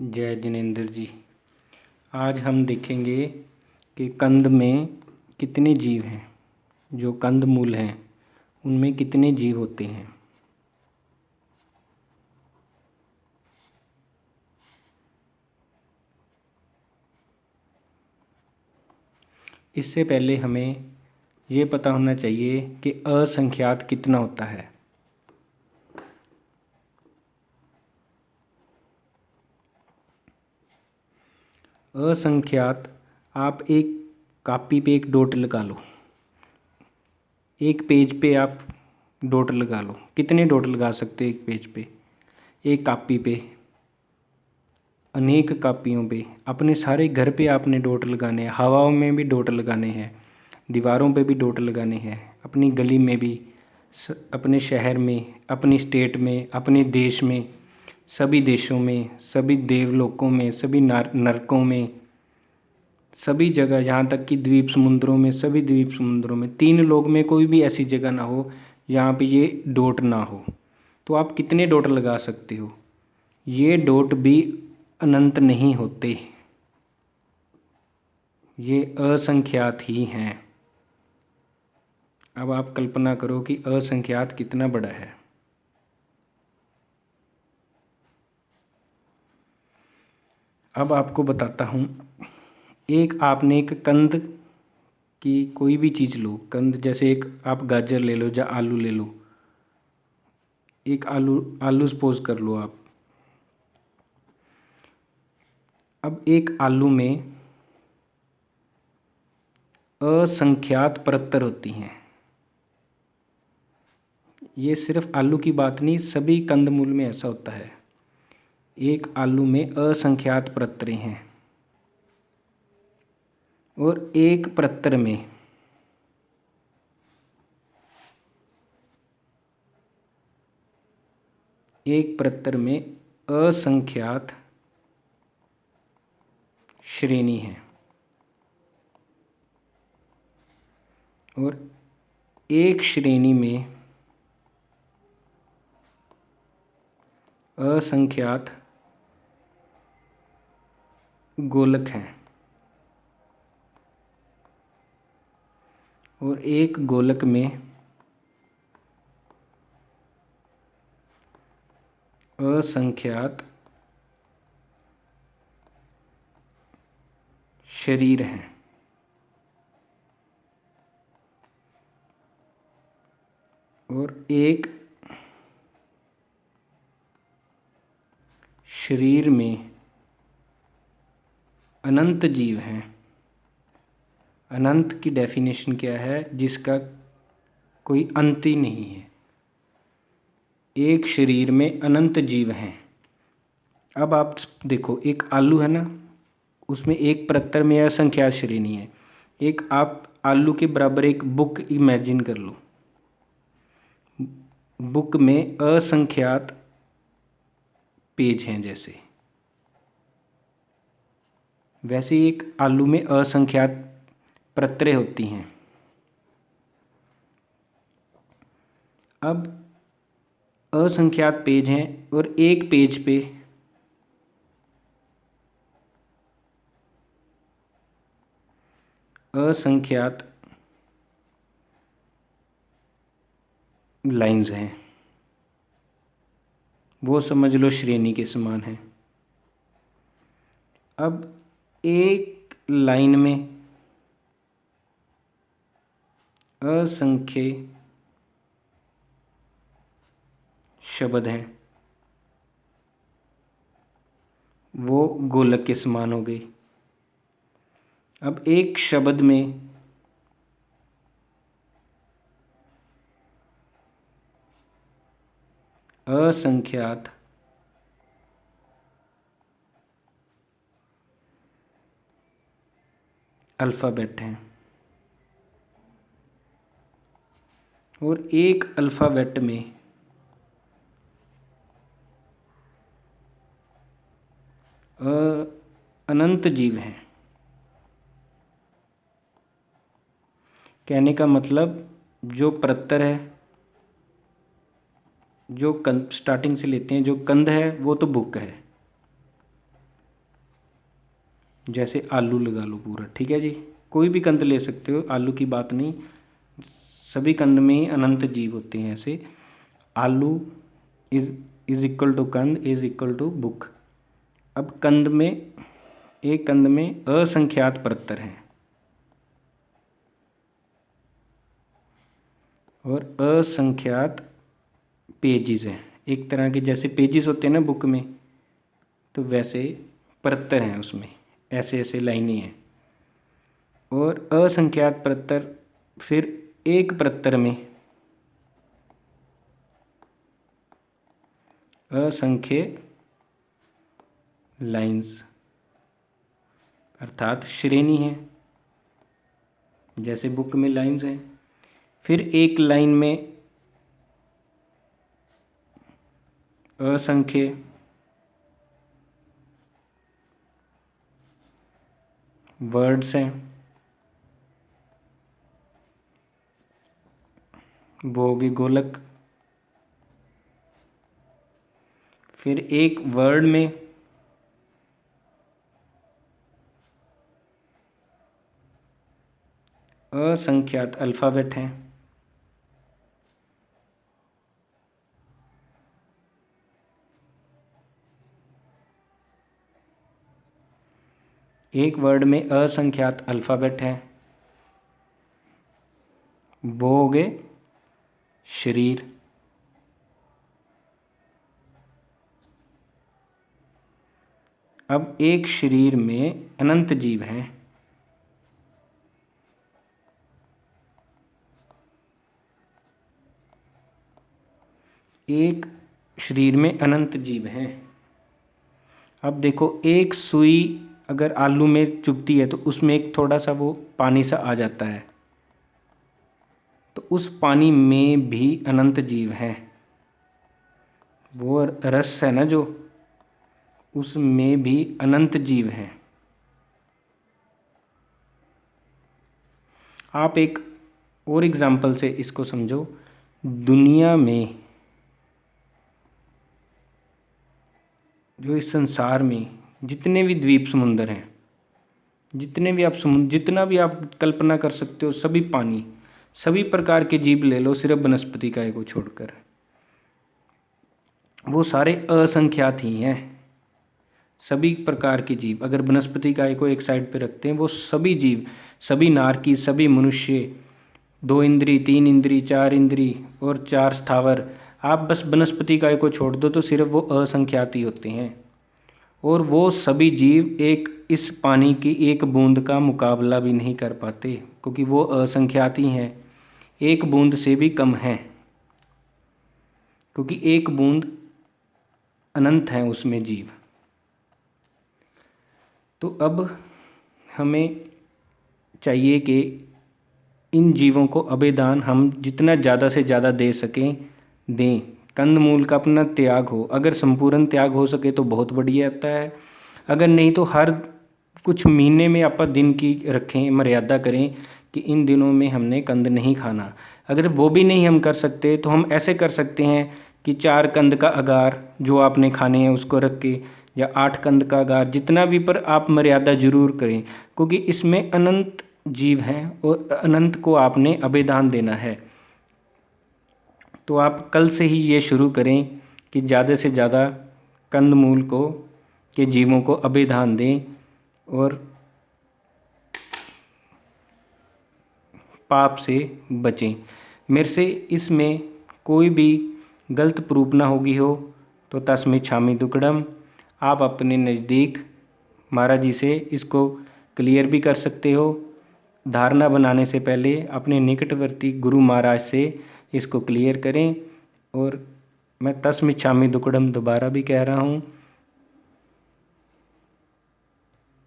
जय जिनेंद्र जी। आज हम देखेंगे कि कंद में कितने जीव हैं। जो कंद मूल हैं उनमें कितने जीव होते हैं। इससे पहले हमें ये पता होना चाहिए कि असंख्यात कितना होता है। असंख्यात आप एक कॉपी पे एक डॉट लगा लो, एक पेज पे आप डॉट लगा लो। कितने डॉट लगा सकते हो एक पेज पे? एक कॉपी पे, अनेक कॉपियों पे, अपने सारे घर पे आपने डॉट लगाने हैं। हवाओं में भी डॉट लगाने हैं, दीवारों पे भी डॉट लगाने हैं, अपनी गली में भी, अपने शहर में, अपनी स्टेट में, अपने देश में, सभी देशों में, सभी देवलोकों में, सभी नरकों में, सभी जगह, यहाँ तक कि द्वीप समुद्रों में, सभी द्वीप समुद्रों में, 3 लोक में कोई भी ऐसी जगह ना हो जहाँ पे ये डॉट ना हो। तो आप कितने डॉट लगा सकते हो? ये डॉट भी अनंत नहीं होते, ये असंख्यात ही हैं। अब आप कल्पना करो कि असंख्यात कितना बड़ा है। अब आपको बताता हूँ। आपने एक कंद की कोई भी चीज़ लो, कंद जैसे एक आप गाजर ले लो या आलू ले लो। एक आलू सपोज कर लो आप। अब एक आलू में असंख्यात परतें होती हैं। ये सिर्फ आलू की बात नहीं, सभी कंदमूल में ऐसा होता है। एक आलू में असंख्यात परतें हैं और एक परत में असंख्यात श्रेणी है और एक श्रेणी में असंख्यात गोलक हैं और एक गोलक में असंख्यात शरीर हैं। और एक शरीर में अनंत जीव हैं। अनंत की डेफिनेशन क्या है? जिसका कोई अंत ही नहीं है। एक शरीर में अनंत जीव हैं। अब आप देखो, एक आलू है ना, उसमें एक परत में असंख्यात श्रेणी है। एक आप आलू के बराबर एक बुक इमेजिन कर लो। बुक में असंख्यात पेज हैं। जैसे वैसे एक आलू में असंख्यात परतें होती हैं। अब असंख्यात पेज हैं और एक पेज पे असंख्यात लाइंस हैं। वो समझ लो श्रेणी के समान है। अब एक लाइन में असंख्य शब्द हैं, वो गोलक के समान हो गई। अब एक शब्द में असंख्यात अल्फ़ाबेट हैं और एक अल्फ़ाबेट में अनंत जीव हैं। कहने का मतलब, जो परतर है, जो कंद स्टार्टिंग से लेते हैं, जो कंद है वो तो बुक है। जैसे आलू लगा लो पूरा, ठीक है जी। कोई भी कंद ले सकते हो, आलू की बात नहीं, सभी कंद में अनंत जीव होते हैं ऐसे। आलू इज इक्वल टू कंद इज इक्वल टू बुक। अब कंद में, एक कंद में असंख्यात प्रतर हैं और असंख्यात पेजेस हैं। एक तरह के जैसे पेजेस होते हैं ना बुक में, तो वैसे प्रतर हैं उसमें, ऐसे ऐसे लाइनें हैं। और असंख्यात प्रतर, फिर एक प्रतर में असंख्य लाइंस अर्थात श्रेणी है, जैसे बुक में लाइंस हैं। फिर एक लाइन में असंख्य वर्ड्स हैं, वो होगी गोलक। फिर एक वर्ड में असंख्यात अल्फ़ाबेट हैं, एक वर्ड में असंख्यात अल्फ़ाबेट हैं, वो हो गए शरीर। अब एक शरीर में अनंत जीव हैं, एक शरीर में अनंत जीव हैं। अब देखो, एक सुई अगर आलू में चुभती है तो उसमें एक थोड़ा सा वो पानी सा आ जाता है, तो उस पानी में भी अनंत जीव हैं। वो रस है ना जो, उसमें भी अनंत जीव हैं। आप एक और एग्जाम्पल से इसको समझो। दुनिया में, जो इस संसार में जितने भी द्वीप समुंदर हैं, जितने भी आप जितना भी आप कल्पना कर सकते हो, सभी पानी, सभी प्रकार के जीव ले लो, सिर्फ वनस्पति काय को छोड़कर, वो सारे असंख्यात ही हैं। सभी प्रकार के जीव, अगर वनस्पति काय को एक साइड पे रखते हैं, वो सभी जीव, सभी नारकी, सभी मनुष्य, 2 इंद्री, 3 इंद्री, 4 इंद्री और 4 स्थावर, आप बस वनस्पति काय को छोड़ दो तो सिर्फ वो असंख्यात ही होते हैं। और वो सभी जीव एक इस पानी की एक बूंद का मुकाबला भी नहीं कर पाते, क्योंकि वो असंख्यात ही हैं, एक बूंद से भी कम हैं, क्योंकि एक बूंद अनंत हैं उसमें जीव। तो अब हमें चाहिए कि इन जीवों को अभेदान हम जितना ज़्यादा से ज़्यादा दे सकें दें। कंदमूल का अपना त्याग हो, अगर संपूर्ण त्याग हो सके तो बहुत बढ़िया होता है। अगर नहीं तो हर कुछ महीने में आप दिन की रखें, मर्यादा करें कि इन दिनों में हमने कंद नहीं खाना। अगर वो भी नहीं हम कर सकते तो हम ऐसे कर सकते हैं कि 4 कंद का अगार जो आपने खाने हैं उसको रख के, या 8 कंद का अगार, जितना भी, पर आप मर्यादा जरूर करें, क्योंकि इसमें अनंत जीव हैं और अनंत को आपने अभेदान देना है। तो आप कल से ही ये शुरू करें कि ज़्यादा से ज़्यादा कंदमूल को के जीवों को अभेदान दें और पाप से बचें। मेरे से इसमें कोई भी गलत प्रूफ ना होगी हो तो तस्मै छामी दुक्कड़म। आप अपने नज़दीक महाराज जी से इसको क्लियर भी कर सकते हो। धारणा बनाने से पहले अपने निकटवर्ती गुरु महाराज से इसको क्लियर करें। और मैं तस्मै छामी दुक्कड़म दोबारा भी कह रहा हूँ